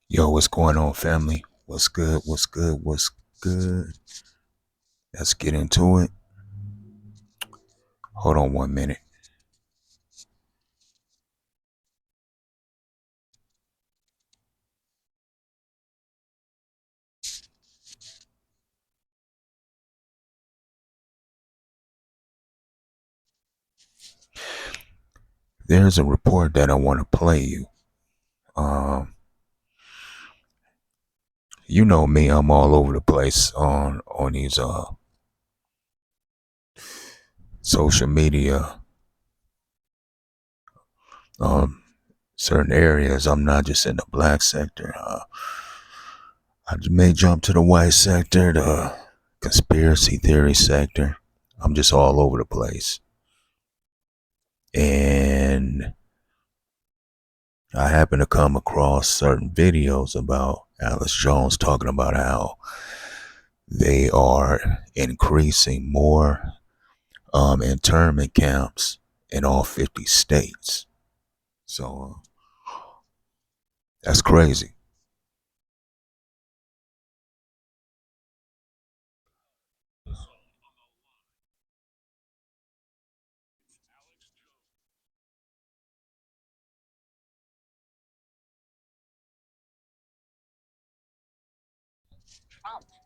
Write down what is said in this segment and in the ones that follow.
Yo, what's going on, family? What's good? What's good? What's good? Let's get into it. Hold on 1 minute. There's a report that I want to play you. Um, you know me, I'm all over the place on these social media, um certain areas. I'm not just in the black sector. I may jump to the white sector, the conspiracy theory sector. I'm just all over the place. And I happen to come across certain videos about Alex Jones talking about how they are increasing more internment camps in all 50 states. So that's crazy.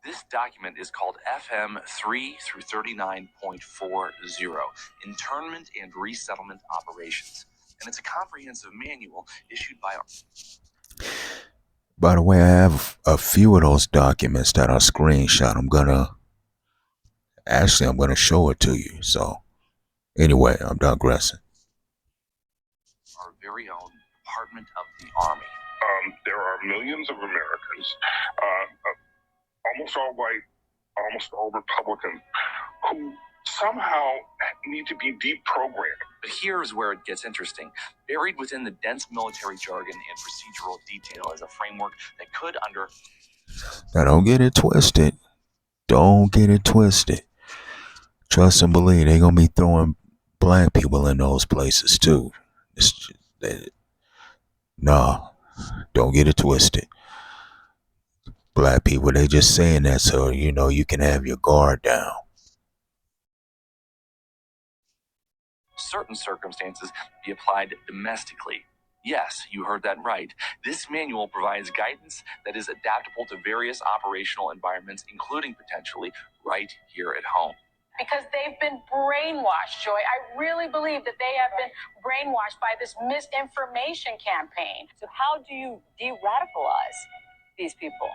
This document is called FM 3 through 39.40, Internment and Resettlement Operations. And it's a comprehensive manual issued by By the way, I have a few of those documents that I screenshot. I'm gonna show it to you. So anyway, I'm digressing. our very own Department of the Army. There are millions of Americans, almost all white, almost all Republican, who somehow need to be deprogrammed. But here's where it gets interesting. Buried within the dense military jargon and procedural detail is a framework that could Now don't get it twisted. Don't get it twisted. Trust and believe they're gonna be throwing black people in those places too. Nah, don't get it twisted. Black people, they just saying that so you can have your guard down. certain circumstances be applied domestically. Yes, you heard that right. This manual provides guidance that is adaptable to various operational environments, including potentially right here at home. Because they've been brainwashed, Joy. I really believe that they have been brainwashed by this misinformation campaign. So how do you de-radicalize these people?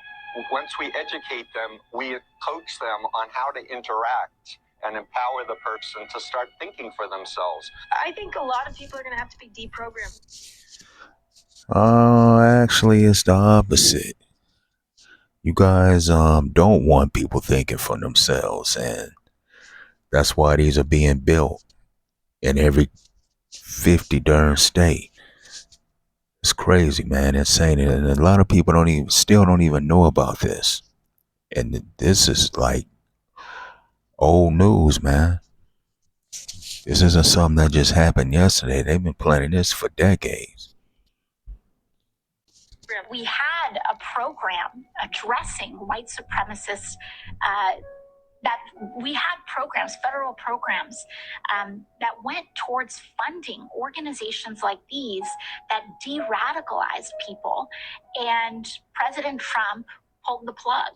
Once we educate them, we coach them on how to interact and empower the person to start thinking for themselves. I think a lot of people are going to have to be deprogrammed. Actually, it's the opposite. You guys don't want people thinking for themselves, and that's why these are being built in every 50 darn state. It's crazy, man. Insane. And a lot of people still don't even know about this. And this is like old news, man. This isn't something that just happened yesterday. They've been planning this for decades. We had a program addressing white supremacists. That we had programs, federal programs, that went towards funding organizations like these that de-radicalized people, and President Trump pulled the plug.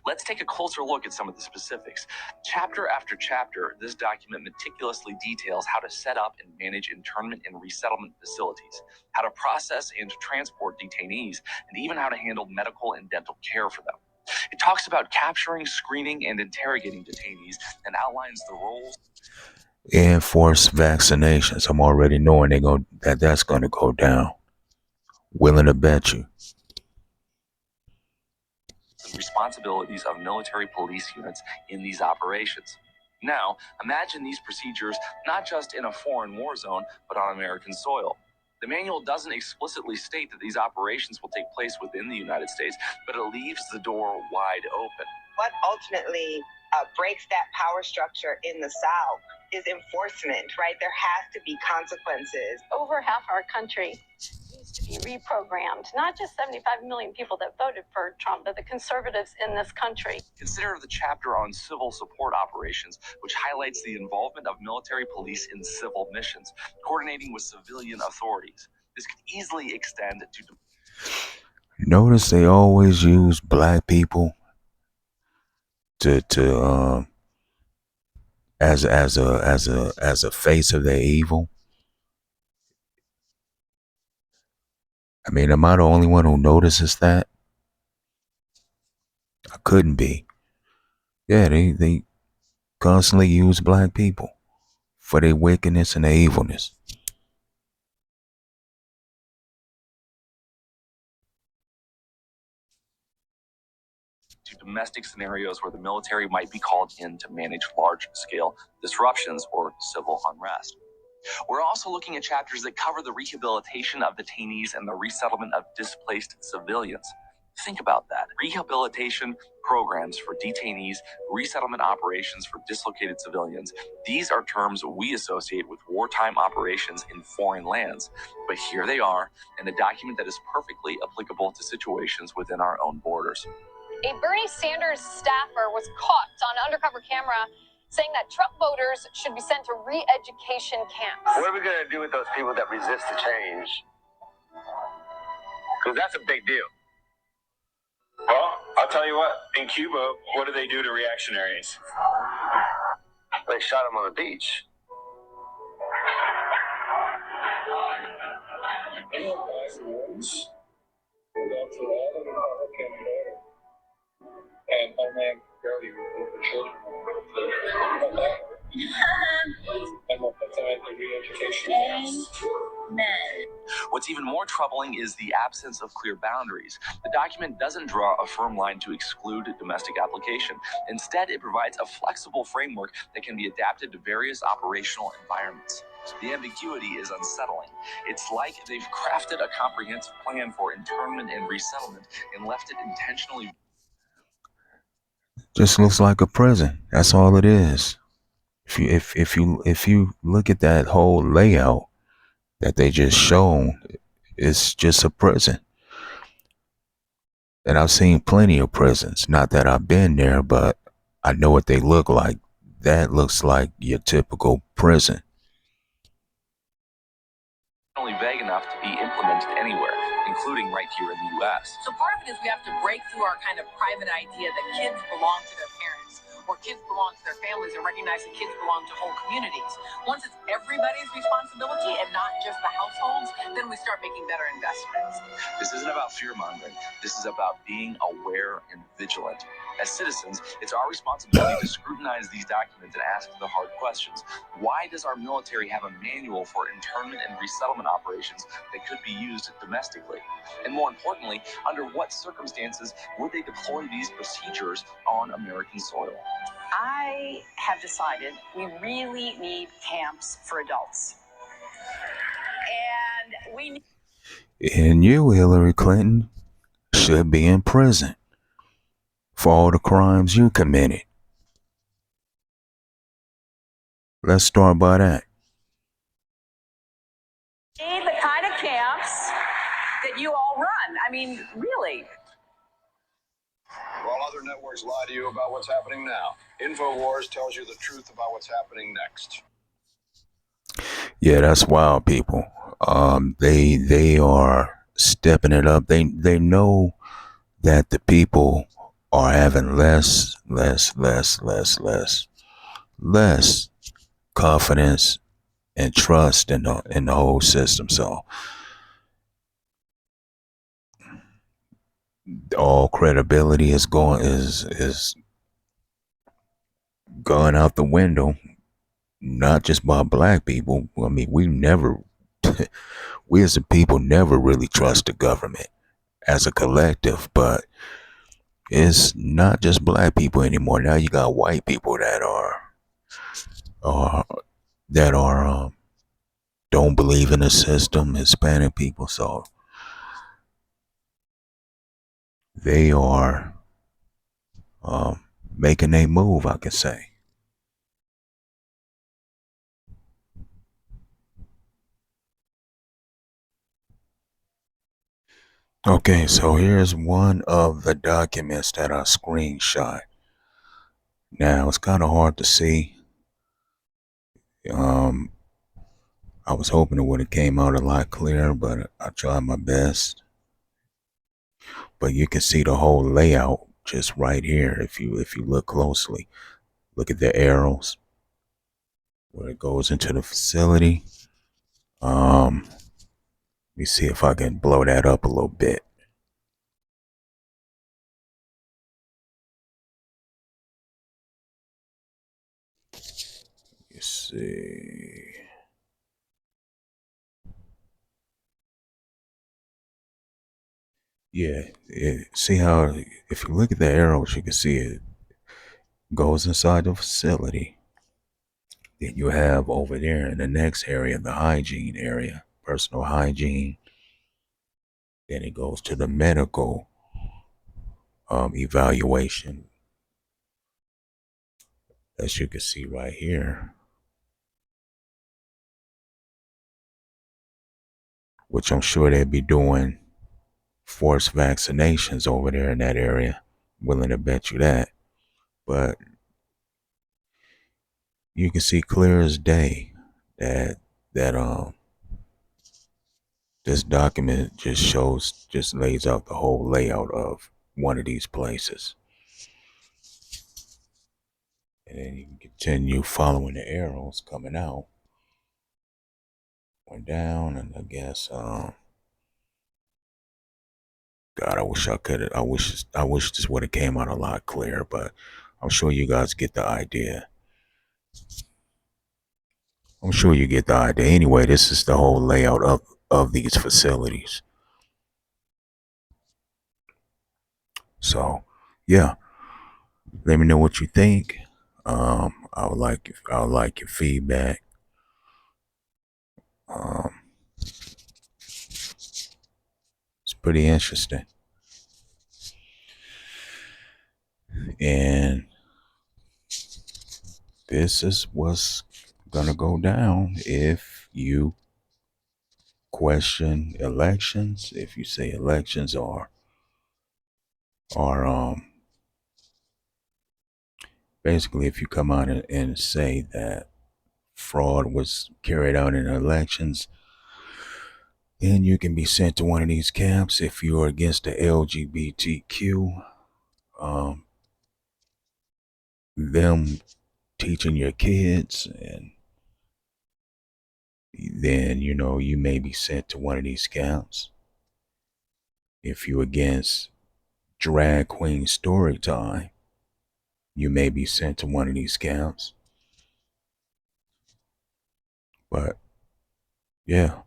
Let's take a closer look at some of the specifics. Chapter after chapter, this document meticulously details how to set up and manage internment and resettlement facilities, how to process and transport detainees, and even how to handle medical and dental care for them. It talks about capturing, screening, and interrogating detainees and outlines the roles. Enforced vaccinations. I'm already knowing that's going to go down. Willing to bet you. Responsibilities of military police units in these operations. Now, imagine these procedures not just in a foreign war zone, but on American soil. The manual doesn't explicitly state that these operations will take place within the United States, but it leaves the door wide open. What ultimately breaks that power structure in the South is enforcement, right? There has to be consequences. Over half our country needs to be reprogrammed. Not just 75 million people that voted for Trump, but the conservatives in this country. Consider the chapter on civil support operations, which highlights the involvement of military police in civil missions, coordinating with civilian authorities. This could easily extend to. Notice they always use black people to as a face of their evil. I mean, am I the only one who notices that? I couldn't be. Yeah, they constantly use black people for their wickedness and their evilness. To domestic scenarios where the military might be called in to manage large-scale disruptions or civil unrest. We're also looking at chapters that cover the rehabilitation of detainees and the resettlement of displaced civilians. Think about that. Rehabilitation programs for detainees, resettlement operations for dislocated civilians. These are terms we associate with wartime operations in foreign lands. But here they are in a document that is perfectly applicable to situations within our own borders. A Bernie Sanders staffer was caught on undercover camera saying that Trump voters should be sent to re-education camps. What are we going to do with those people that resist the change? Because that's a big deal. Well, I'll tell you what. In Cuba, what do they do to reactionaries? They shot them on the beach. And Homeland Security will the children and we'll put them at the re-education camps. What's even more troubling is the absence of clear boundaries. The document doesn't draw a firm line to exclude domestic application. Instead, it provides a flexible framework that can be adapted to various operational environments. The ambiguity is unsettling. It's like they've crafted a comprehensive plan for internment and resettlement and left it intentionally. Just looks like a prison. That's all it is. If you look at that whole layout that they just shown, it's just a prison. And I've seen plenty of prisons. Not that I've been there, but I know what they look like. That looks like your typical prison. Only vague enough to be implemented anywhere, including right here in the U.S. So part of it is we have to break through our kind of private idea that kids belong to their parents or kids belong to their families and recognize that kids belong to whole communities. Once it's everybody's responsibility and not just the households, then we start making better investments. This isn't about fear-mongering. This is about being aware and vigilant. As citizens, it's our responsibility to scrutinize these documents and ask the hard questions. Why does our military have a manual for internment and resettlement operations that could be used domestically? And more importantly, under what circumstances would they deploy these procedures on American soil? I have decided we really need camps for adults. And we need. And you, Hillary Clinton, should be in prison for all the crimes you committed. Let's start by that. Need the kind of camps that you all run. I mean, really. While other networks lie to you about what's happening now, InfoWars tells you the truth about what's happening next. Yeah, that's wild, people. They are stepping it up. They know that the people are having less confidence and trust in the whole system. So all credibility is going out the window. Not just by black people. I mean, we as a people never really trust the government as a collective, but it's not just black people anymore. Now you got white people that don't believe in the system, Hispanic people, so they are making a move, I can say. Okay, so here's one of the documents that I screenshot. Now it's kind of hard to see. Um, I was hoping it would have came out a lot clearer, but I tried my best. But you can see the whole layout just right here if you look closely. Look at the arrows where it goes into the facility. Let me see if I can blow that up a little bit. You see. Yeah, see how if you look at the arrows, you can see it goes inside the facility. Then you have over there in the next area, the hygiene area, personal hygiene. Then it goes to the medical evaluation, as you can see right here, which I'm sure they'd be doing forced vaccinations over there in that area. Willing to bet you that. But you can see clear as day that this document just lays out the whole layout of one of these places. And then you can continue following the arrows coming out. Went down, and I guess God, I wish I could. I wish this would have came out a lot clearer, but I'm sure you guys get the idea. I'm sure you get the idea. Anyway, this is the whole layout of these facilities. So, yeah, let me know what you think. I would like your feedback. It's pretty interesting, and this is what's gonna go down if you question elections. If you say elections are basically, if you come out and say that fraud was carried out in elections, then you can be sent to one of these camps. If you're against the LGBTQ, them teaching your kids, and then you may be sent to one of these camps. If you're against drag queen story time, you may be sent to one of these camps. But yeah,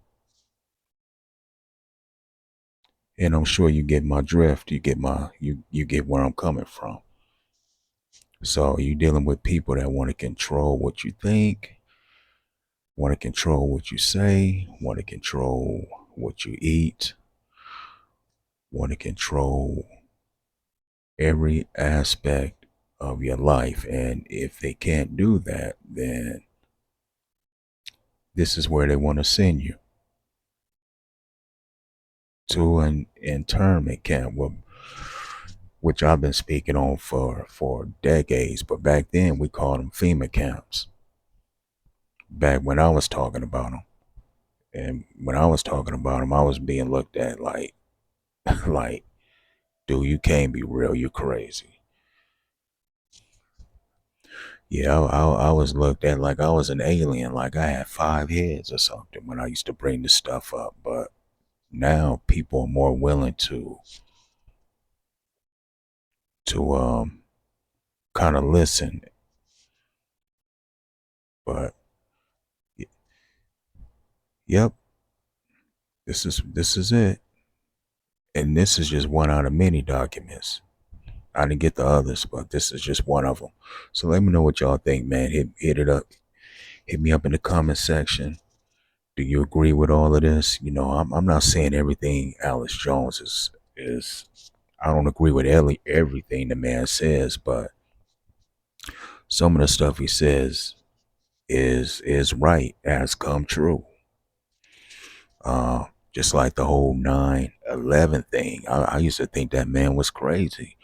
and I'm sure you get my drift. You get you get where I'm coming from. So you're dealing with people that want to control what you think, want to control what you say, want to control what you eat, want to control every aspect of your life. And if they can't do that, then this is where they want to send you, to an internment camp, which I've been speaking on for decades. But back then we called them FEMA camps. Back when I was talking about them. And when I was talking about them, I was being looked at like, like, dude, you can't be real. You're crazy. Yeah, I was looked at like I was an alien, like I had 5 heads or something when I used to bring this stuff up. But now people are more willing to kind of listen. But yep, this is it. And this is just one out of many documents. I didn't get the others, but this is just one of them. So let me know what y'all think, man. Hit it up. Hit me up in the comment section. Do you agree with all of this? I'm not saying everything Alex Jones is. I don't agree with everything the man says, but some of the stuff he says is right, has come true. Just like the whole 9/11 thing. I used to think that man was crazy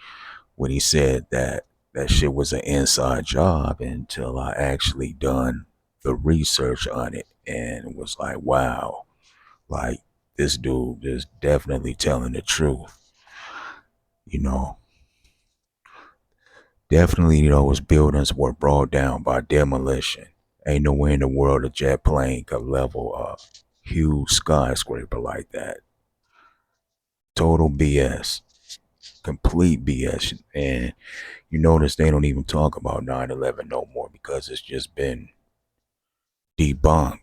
when he said that that shit was an inside job until I actually done the research on it and was like, wow, like this dude is definitely telling the truth. You know, definitely those buildings were brought down by demolition. Ain't nowhere in the world a jet plane could level a huge skyscraper like that. Total BS. Complete BS. And you notice they don't even talk about 9/11 no more because it's just been debunked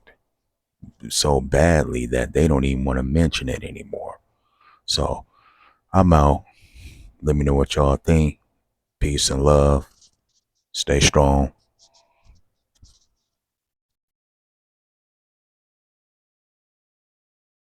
so badly that they don't even want to mention it anymore. So I'm out. Let me know what y'all think. Peace and love. Stay strong.